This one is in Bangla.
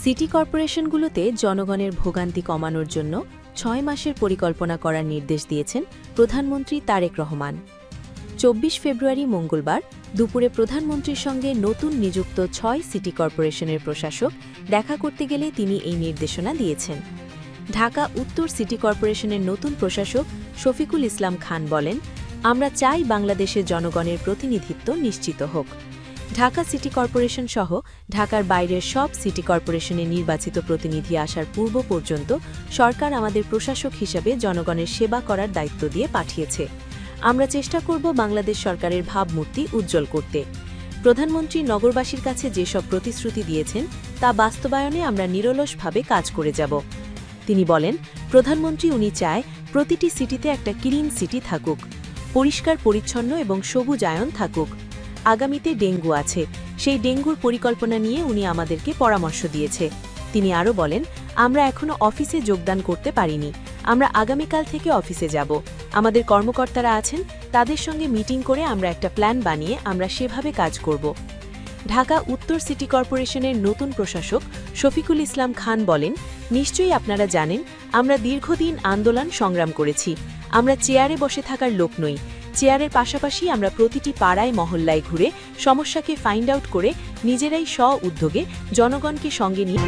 সিটি কর্পোরেশনগুলোতে জনগণের ভোগান্তি কমানোর জন্য ৬ মাসের পরিকল্পনা করার নির্দেশ দিয়েছেন প্রধানমন্ত্রী তারেক রহমান। ২৪ ফেব্রুয়ারি মঙ্গলবার দুপুরে প্রধানমন্ত্রীর সঙ্গে নতুন নিযুক্ত ৬ সিটি কর্পোরেশনের প্রশাসক দেখা করতে গেলে তিনি এই নির্দেশনা দিয়েছেন। ঢাকা উত্তর সিটি কর্পোরেশনের নতুন প্রশাসক শফিকুল ইসলাম খান বলেন, আমরা চাই বাংলাদেশের জনগণের প্রতিনিধিত্ব নিশ্চিত হোক। ঢাকা সিটি কর্পোরেশন সহ ঢাকার বাইরের সব সিটি কর্পোরেশনে নির্বাচিত প্রতিনিধি আসার পূর্ব পর্যন্ত সরকার আমাদের প্রশাসক হিসাবে জনগণের সেবা করার দায়িত্ব দিয়ে পাঠিয়েছে। আমরা চেষ্টা করব বাংলাদেশ সরকারের ভাবমূর্তি উজ্জ্বল করতে। প্রধানমন্ত্রী নগরবাসীর কাছে যেসব প্রতিশ্রুতি দিয়েছেন তা বাস্তবায়নে আমরা নিরলসভাবে কাজ করে যাব। তিনি বলেন, প্রধানমন্ত্রী উনি চায় প্রতিটি সিটিতে একটা ক্লিন সিটি থাকুক, পরিষ্কার পরিচ্ছন্ন এবং সবুজায়ন থাকুক। আগামীতে ডেঙ্গু আছে, সেই ডেঙ্গুর পরিকল্পনা নিয়ে উনি আমাদেরকে পরামর্শ দিয়েছে। তিনি আরও বলেন, আমরা এখনও অফিসে যোগদান করতে পারিনি, আমরা আগামীকাল থেকে অফিসে যাব। আমাদের কর্মকর্তারা আছেন, তাদের সঙ্গে মিটিং করে আমরা একটা প্ল্যান বানিয়ে আমরা সেভাবে কাজ করব। ঢাকা উত্তর সিটি কর্পোরেশনের নতুন প্রশাসক শফিকুল ইসলাম খান বলেন, নিশ্চয়ই আপনারা জানেন আমরা দীর্ঘদিন আন্দোলন সংগ্রাম করেছি। আমরা চেয়ারে বসে থাকার লোক নই। চেয়ারের পাশাপাশি আমরা প্রতিটি পাড়ায় মহল্লায় ঘুরে সমস্যাকে ফাইন্ড আউট করে নিজেরাই স্ব উদ্যোগে জনগণকে সঙ্গে নিয়ে